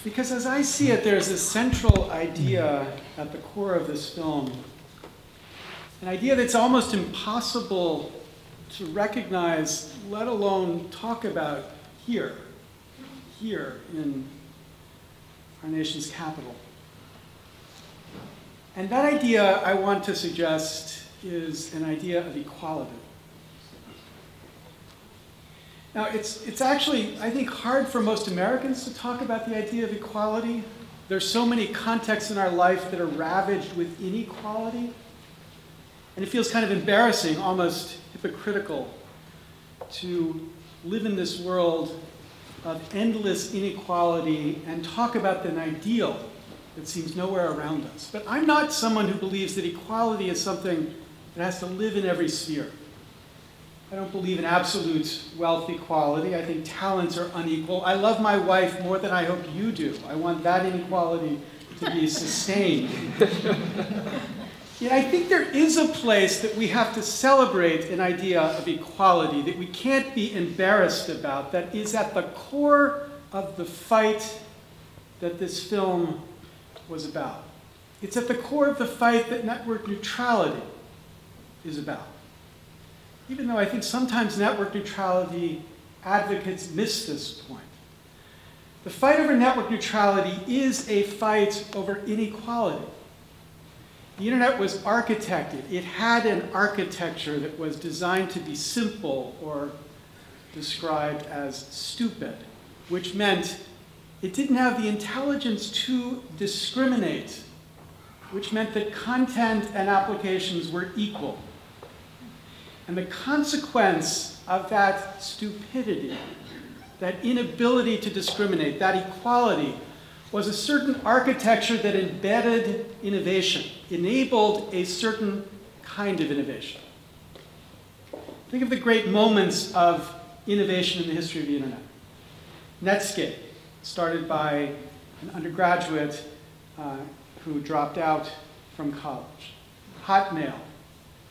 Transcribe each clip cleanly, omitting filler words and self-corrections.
Because as I see it, there's a central idea at the core of this film, an idea that's almost impossible to recognize, let alone talk about here in our nation's capital. And that idea I want to suggest is an idea of equality. Now, it's actually, I think, hard for most Americans to talk about the idea of equality. There's so many contexts in our life that are ravaged with inequality. And it feels kind of embarrassing, almost hypocritical, to live in this world of endless inequality and talk about an ideal that seems nowhere around us. But I'm not someone who believes that equality is something that has to live in every sphere. I don't believe in absolute wealth equality. I think talents are unequal. I love my wife more than I hope you do. I want that inequality to be sustained. Yet I think there is a place that we have to celebrate an idea of equality that we can't be embarrassed about, that is at the core of the fight that this film was about. It's at the core of the fight that network neutrality is about. Even though I think sometimes network neutrality advocates miss this point. The fight over network neutrality is a fight over inequality. The internet was architected. It had an architecture that was designed to be simple or described as stupid, which meant it didn't have the intelligence to discriminate, which meant that content and applications were equal. And the consequence of that stupidity, that inability to discriminate, that equality, was a certain architecture that embedded innovation, enabled a certain kind of innovation. Think of the great moments of innovation in the history of the internet. Netscape, started by an undergraduate who dropped out from college. Hotmail,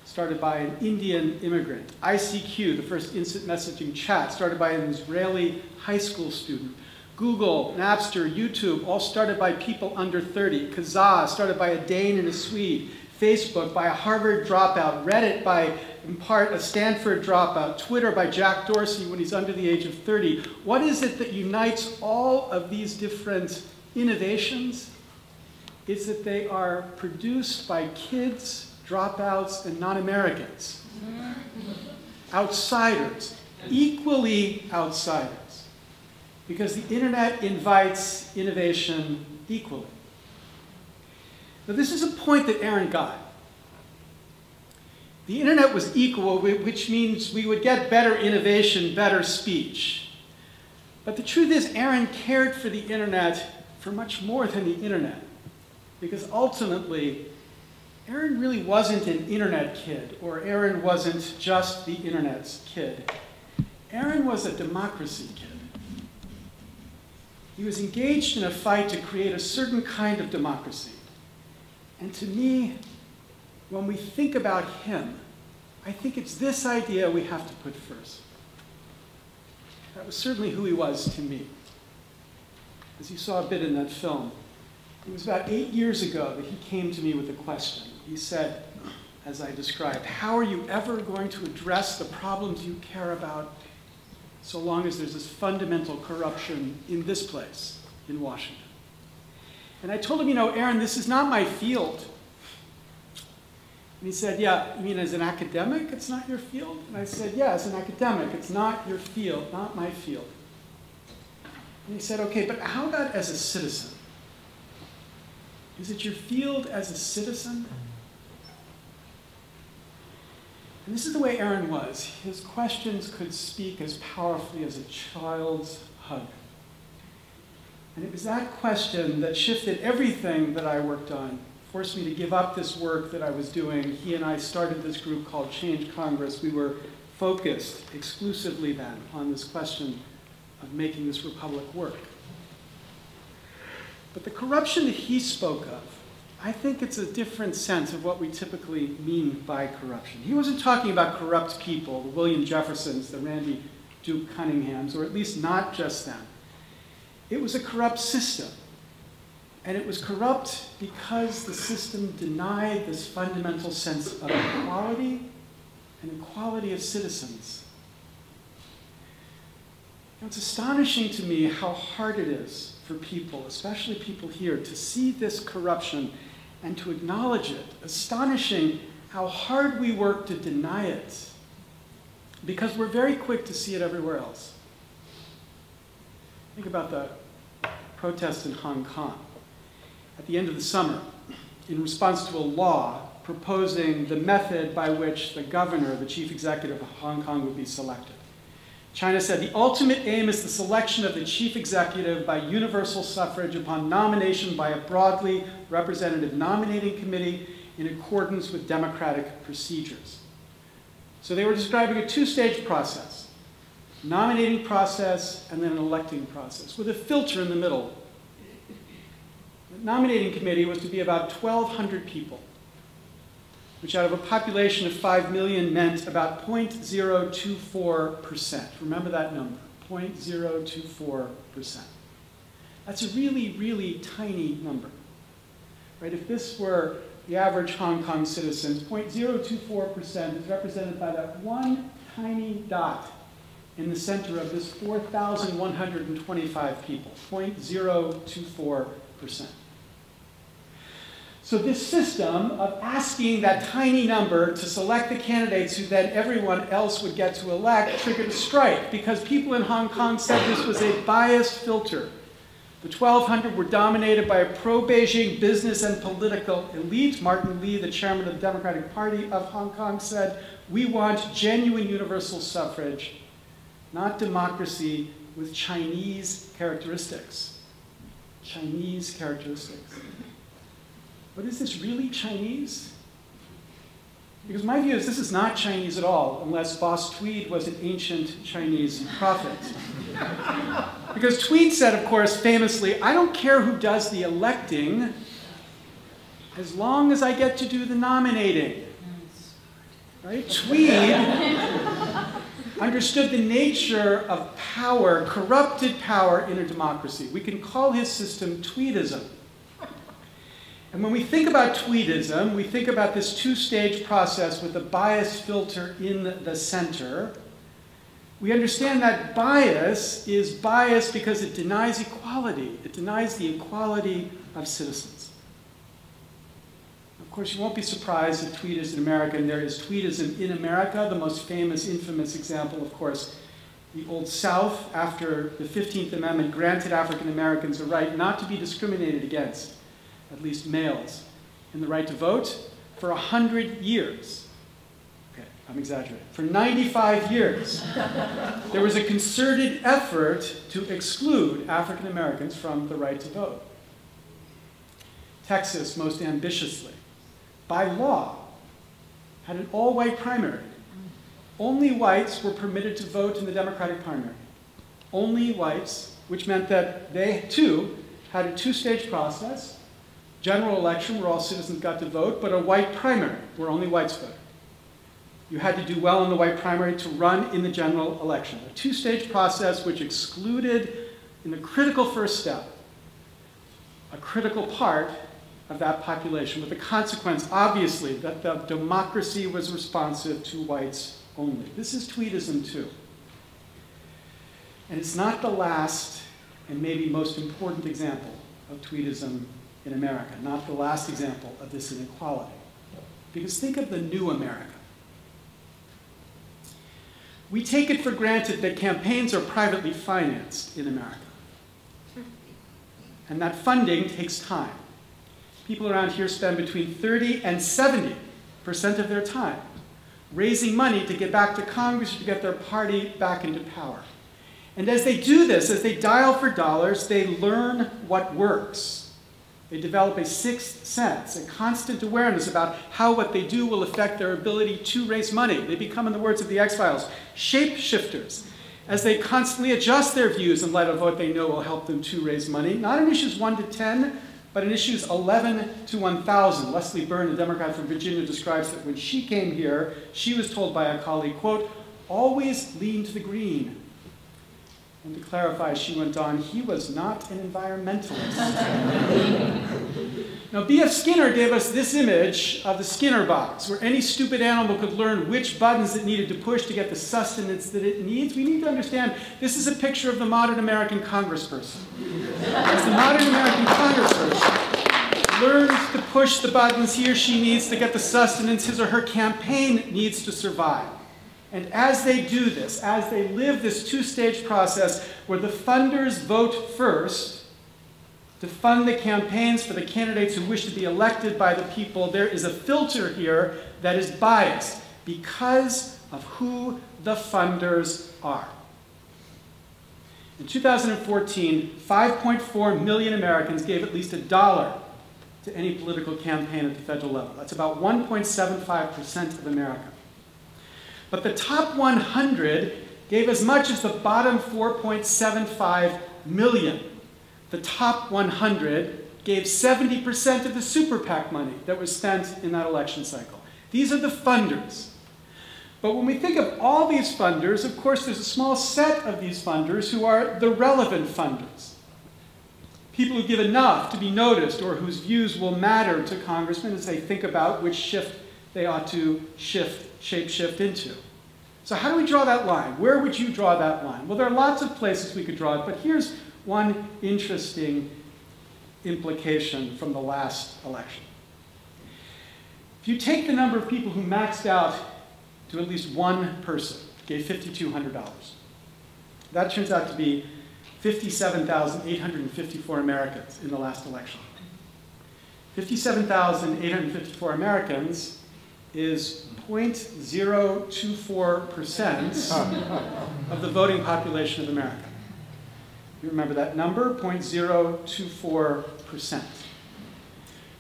started by an Indian immigrant. ICQ, the first instant messaging chat, started by an Israeli high school student. Google, Napster, YouTube, all started by people under 30. Kazaa, started by a Dane and a Swede. Facebook, by a Harvard dropout. Reddit, by, in part, a Stanford dropout. Twitter, by Jack Dorsey when he's under the age of 30. What is it that unites all of these different innovations? It's that they are produced by kids, dropouts, and non-Americans. Outsiders, equally outsiders. Because the internet invites innovation equally. Now, this is a point that Aaron got. The internet was equal, which means we would get better innovation, better speech. But the truth is, Aaron cared for the internet for much more than the internet. Because ultimately, Aaron really wasn't an internet kid, or Aaron wasn't just the internet's kid. Aaron was a democracy kid. He was engaged in a fight to create a certain kind of democracy. And to me, when we think about him, I think it's this idea we have to put first. That was certainly who he was to me. As you saw a bit in that film, it was about 8 years ago that he came to me with a question. He said, as I described, how are you ever going to address the problems you care about so long as there's this fundamental corruption in this place, in Washington? And I told him, you know, Aaron, this is not my field. And he said, yeah, you mean as an academic, it's not your field? And I said, yeah, as an academic, it's not your field, not my field. And he said, okay, but how about as a citizen? Is it your field as a citizen? And this is the way Aaron was. His questions could speak as powerfully as a child's hug. And it was that question that shifted everything that I worked on, forced me to give up this work that I was doing. He and I started this group called Change Congress. We were focused exclusively then on this question of making this republic work. But the corruption that he spoke of, I think it's a different sense of what we typically mean by corruption. He wasn't talking about corrupt people, the William Jeffersons, the Randy Duke Cunninghams, or at least not just them. It was a corrupt system. And it was corrupt because the system denied this fundamental sense of equality and equality of citizens. It's astonishing to me how hard it is for people, especially people here, to see this corruption and to acknowledge it. Astonishing how hard we work to deny it, because we're very quick to see it everywhere else. Think about the protests in Hong Kong at the end of the summer in response to a law proposing the method by which the governor, the chief executive of Hong Kong, would be selected. China said the ultimate aim is the selection of the chief executive by universal suffrage upon nomination by a broadly representative nominating committee in accordance with democratic procedures. So they were describing a two-stage process, nominating process and then an electing process, with a filter in the middle. The nominating committee was to be about 1,200 people, which out of a population of 5 million meant about 0.024%. Remember that number, 0.024%. That's a really, really tiny number. Right? If this were the average Hong Kong citizens, 0.024% is represented by that one tiny dot in the center of this 4,125 people, 0.024%. So this system of asking that tiny number to select the candidates who then everyone else would get to elect triggered a strike because people in Hong Kong said this was a biased filter. The 1,200 were dominated by a pro-Beijing business and political elite. Martin Lee, the chairman of the Democratic Party of Hong Kong, said, "We want genuine universal suffrage, not democracy with Chinese characteristics." Chinese characteristics. But is this really Chinese? Because my view is this is not Chinese at all, unless Boss Tweed was an ancient Chinese prophet. Because Tweed said, of course, famously, "I don't care who does the electing, as long as I get to do the nominating." Right? Tweed understood the nature of power, corrupted power in a democracy. We can call his system Tweedism. And when we think about Tweedism, we think about this two-stage process with a bias filter in the center. We understand that bias is bias because it denies equality. It denies the equality of citizens. Of course, you won't be surprised if Tweed is an American. There is Tweedism in America. The most famous, infamous example, of course, the Old South, after the 15th Amendment, granted African Americans a right not to be discriminated against, at least males, in the right to vote for 100 years. Okay, I'm exaggerating. For 95 years, there was a concerted effort to exclude African Americans from the right to vote. Texas, most ambitiously, by law, had an all-white primary. Only whites were permitted to vote in the Democratic primary. Only whites, which meant that they, too, had a two-stage process. General election, where all citizens got to vote, but a white primary, where only whites voted. You had to do well in the white primary to run in the general election. A two-stage process which excluded, in the critical first step, a critical part of that population, with the consequence, obviously, that the democracy was responsive to whites only. This is Tweedism, too. And it's not the last and maybe most important example of Tweedism in America, not the last example of this inequality. Because think of the new America. We take it for granted that campaigns are privately financed in America, and that funding takes time. People around here spend between 30 and 70% of their time raising money to get back to Congress, to get their party back into power. And as they do this, as they dial for dollars, they learn what works. They develop a sixth sense, a constant awareness about how what they do will affect their ability to raise money. They become, in the words of the X-Files, shapeshifters, as they constantly adjust their views in light of what they know will help them to raise money, not in issues 1 to 10, but in issues 11 to 1,000. Leslie Byrne, a Democrat from Virginia, describes that when she came here, she was told by a colleague, quote, "Always lean to the green." And to clarify, she went on, he was not an environmentalist. Now, B.F. Skinner gave us this image of the Skinner box, where any stupid animal could learn which buttons it needed to push to get the sustenance that it needs. We need to understand this is a picture of the modern American congressperson. As the modern American congressperson learns to push the buttons he or she needs to get the sustenance his or her campaign needs to survive. And as they do this, as they live this two-stage process where the funders vote first to fund the campaigns for the candidates who wish to be elected by the people, there is a filter here that is biased because of who the funders are. In 2014, 5.4 million Americans gave at least $1 to any political campaign at the federal level. That's about 1.75% of America. But the top 100 gave as much as the bottom 4.75 million. The top 100 gave 70% of the super PAC money that was spent in that election cycle. These are the funders. But when we think of all these funders, of course, there's a small set of these funders who are the relevant funders. People who give enough to be noticed or whose views will matter to congressmen as they think about which shift they ought to shape-shift into. So how do we draw that line? Where would you draw that line? Well, there are lots of places we could draw it, but here's one interesting implication from the last election. If you take the number of people who maxed out to at least one person, gave $5,200, that turns out to be 57,854 Americans in the last election. 57,854 Americans is 0.024% of the voting population of America. You remember that number? 0.024%.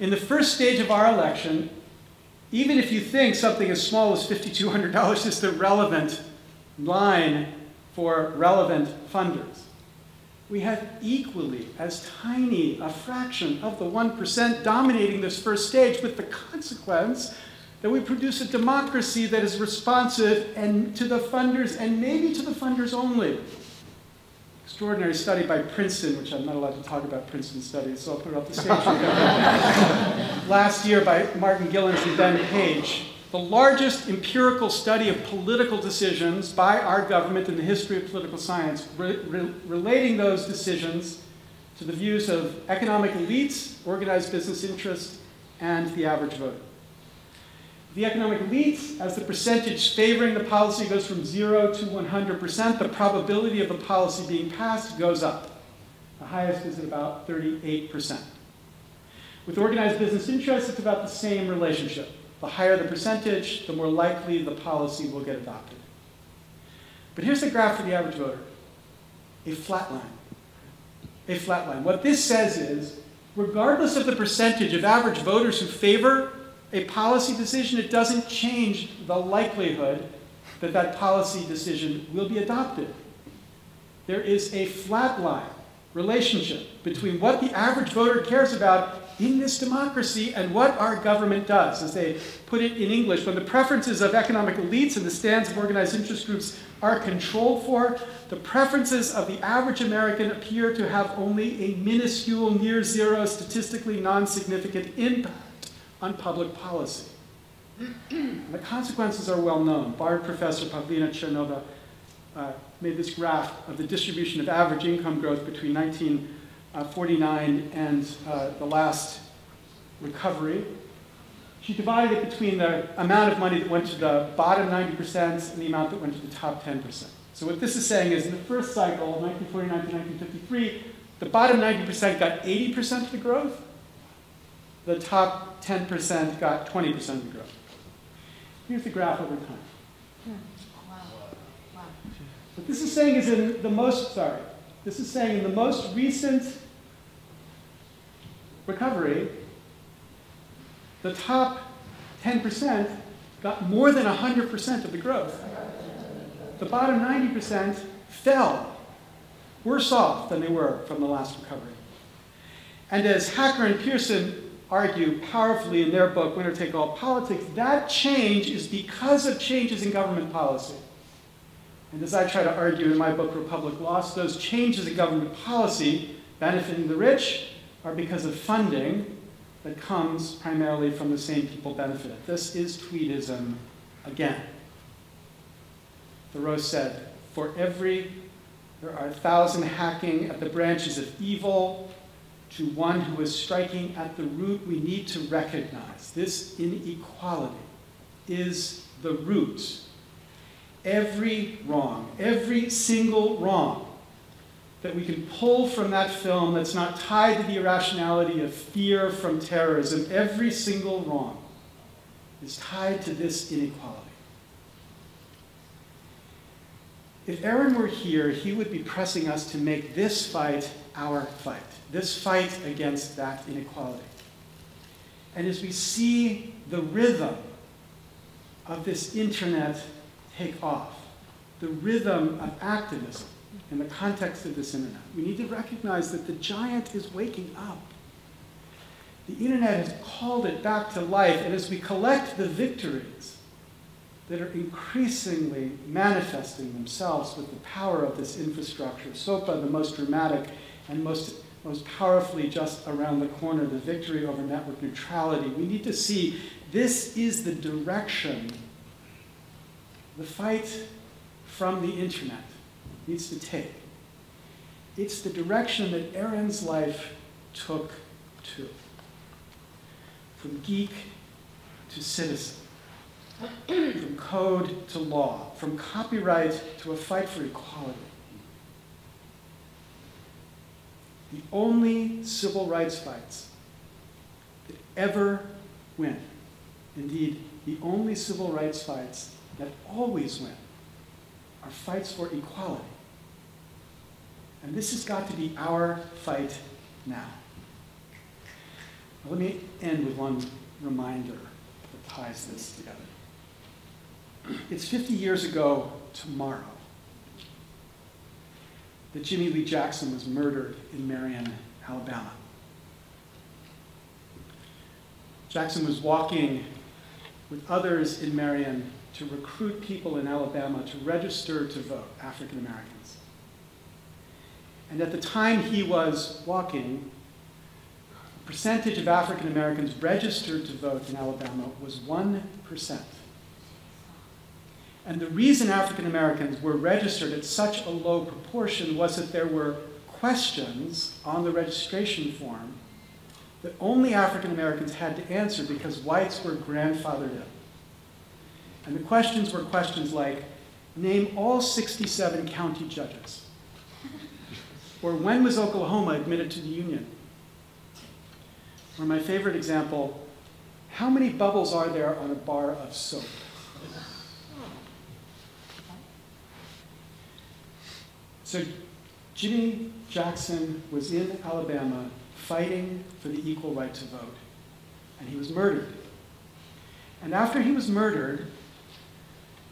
In the first stage of our election, even if you think something as small as $5,200 is the relevant line for relevant funders, we have equally as tiny a fraction of the 1% dominating this first stage, with the consequence that we produce a democracy that is responsive and to the funders, and maybe to the funders only. Extraordinary study by Princeton, which I'm not allowed to talk about Princeton Study, so I'll put it up the stage. Last year by Martin Gillens and Ben Page, the largest empirical study of political decisions by our government in the history of political science, relating those decisions to the views of economic elites, organized business interests, and the average voter. The economic elites, as the percentage favoring the policy goes from 0 to 100%, the probability of the policy being passed goes up. The highest is at about 38%. With organized business interests, it's about the same relationship. The higher the percentage, the more likely the policy will get adopted. But here's the graph for the average voter. A flat line. A flat line. What this says is, regardless of the percentage of average voters who favor a policy decision, it doesn't change the likelihood that that policy decision will be adopted. There is a flatline relationship between what the average voter cares about in this democracy and what our government does. As they put it in English, when the preferences of economic elites and the stands of organized interest groups are controlled for, the preferences of the average American appear to have only a minuscule, near zero, statistically non-significant impact on public policy. The consequences are well known. Bard professor Pavlina Chernova made this graph of the distribution of average income growth between 1949 and the last recovery. She divided it between the amount of money that went to the bottom 90% and the amount that went to the top 10%. So what this is saying is, in the first cycle, 1949 to 1953, the bottom 90% got 80% of the growth. The top 10% got 20% of the growth. Here's the graph over time. What this is saying is in the most recent recovery, the top 10% got more than 100% of the growth. The bottom 90% fell, worse off than they were from the last recovery. And as Hacker and Pearson argue powerfully in their book, Winner Take All Politics, that change is because of changes in government policy. And as I try to argue in my book, Republic Lost, those changes in government policy benefiting the rich are because of funding that comes primarily from the same people benefited. This is Tweedism again. Thoreau said, there are 1,000 hacking at the branches of evil. To one who is striking at the root, we need to recognize this inequality is the root. Every wrong, every single wrong that we can pull from that film that's not tied to the irrationality of fear from terrorism, every single wrong is tied to this inequality. If Aaron were here, he would be pressing us to make this fight our fight, this fight against that inequality. And as we see the rhythm of this internet take off, the rhythm of activism in the context of this internet, we need to recognize that the giant is waking up. The internet has called it back to life, and as we collect the victories that are increasingly manifesting themselves with the power of this infrastructure, SOPA, the most dramatic and most powerfully just around the corner, the victory over network neutrality, we need to see this is the direction the fight from the internet needs to take. It's the direction that Aaron's life took too. From geek to citizen, from code to law, from copyright to a fight for equality. The only civil rights fights that ever win, indeed, the only civil rights fights that always win, are fights for equality. And this has got to be our fight now. Let me end with one reminder that ties this together. It's 50 years ago tomorrow that Jimmy Lee Jackson was murdered in Marion, Alabama. Jackson was walking with others in Marion to recruit people in Alabama to register to vote, African Americans. And at the time he was walking, the percentage of African Americans registered to vote in Alabama was 1%. And the reason African Americans were registered at such a low proportion was that there were questions on the registration form that only African Americans had to answer because whites were grandfathered in. And the questions were questions like, name all 67 county judges. Or when was Oklahoma admitted to the Union? Or my favorite example, how many bubbles are there on a bar of soap? So Jimmy Jackson was in Alabama fighting for the equal right to vote, and he was murdered. And after he was murdered,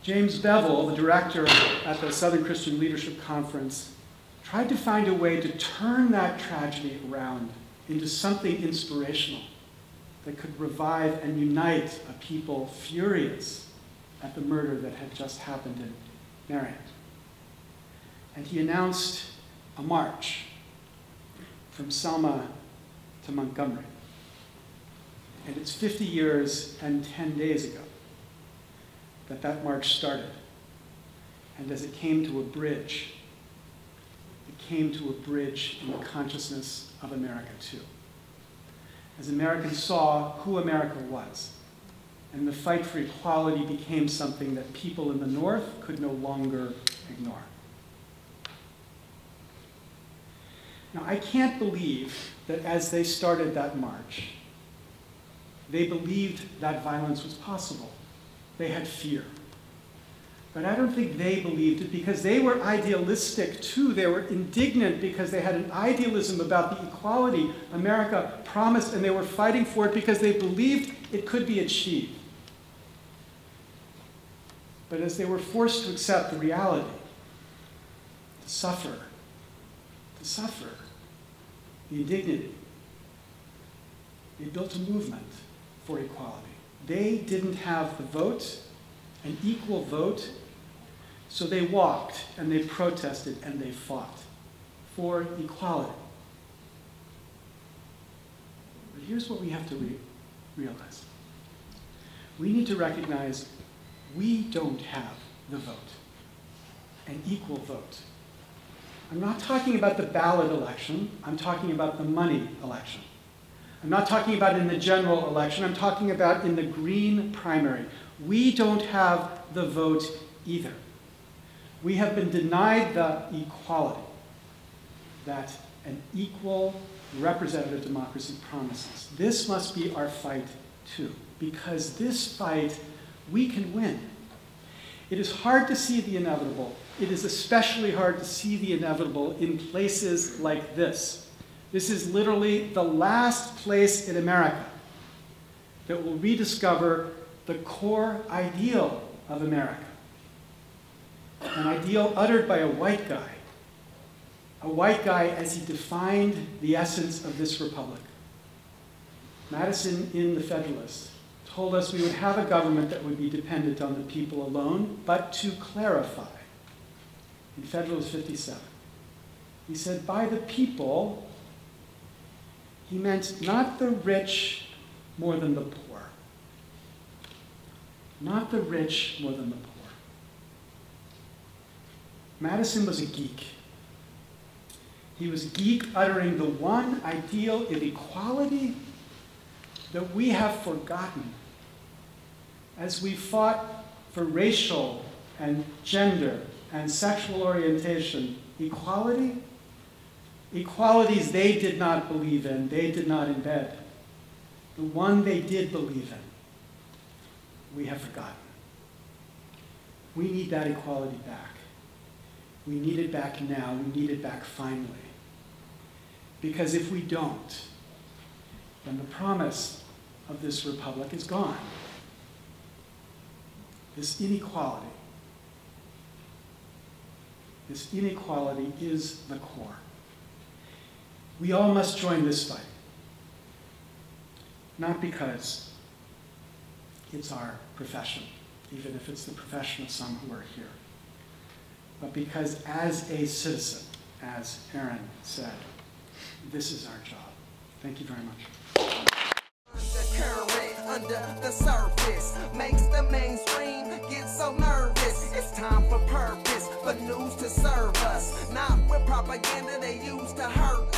James Bevel, the director at the Southern Christian Leadership Conference, tried to find a way to turn that tragedy around into something inspirational that could revive and unite a people furious at the murder that had just happened in Marion. And he announced a march from Selma to Montgomery. And it's 50 years and 10 days ago that that march started. And as it came to a bridge, it came to a bridge in the consciousness of America too. As Americans saw who America was, and the fight for equality became something that people in the North could no longer ignore. Now, I can't believe that as they started that march, they believed that violence was possible. They had fear. But I don't think they believed it because they were idealistic too. They were indignant because they had an idealism about the equality America promised, and they were fighting for it because they believed it could be achieved. But as they were forced to accept the reality, to suffer, the indignity, they built a movement for equality. They didn't have the vote, an equal vote, So they walked, and they protested, and they fought for equality. But here's what we have to realize. We need to recognize we don't have the vote, an equal vote. I'm not talking about the ballot election. I'm talking about the money election. I'm not talking about in the general election. I'm talking about in the Green primary. We don't have the vote either. We have been denied the equality that an equal representative democracy promises. This must be our fight too, because this fight we can win. It is hard to see the inevitable. It is especially hard to see the inevitable in places like this. This is literally the last place in America that will rediscover the core ideal of America. An ideal uttered by a white guy as he defined the essence of this republic. Madison in The Federalist told us we would have a government that would be dependent on the people alone, but to clarify, in Federalist 57, he said, by the people, he meant not the rich more than the poor. Not the rich more than the poor. Madison was a geek. He was a geek uttering the one ideal of equality that we have forgotten as we fought for racial and gender and sexual orientation equality. Equalities they did not believe in, they did not embed. The one they did believe in, we have forgotten. We need that equality back. We need it back now. We need it back finally. Because if we don't, then the promise of this republic is gone. This inequality is the core. We all must join this fight. Not because it's our profession, even if it's the profession of some who are here, but because as a citizen, as Aaron said, this is our job. Thank you very much. Undercurrent under the surface makes the mainstream get so nervous. It's time for purpose, for news to serve us, not with propaganda they use to hurt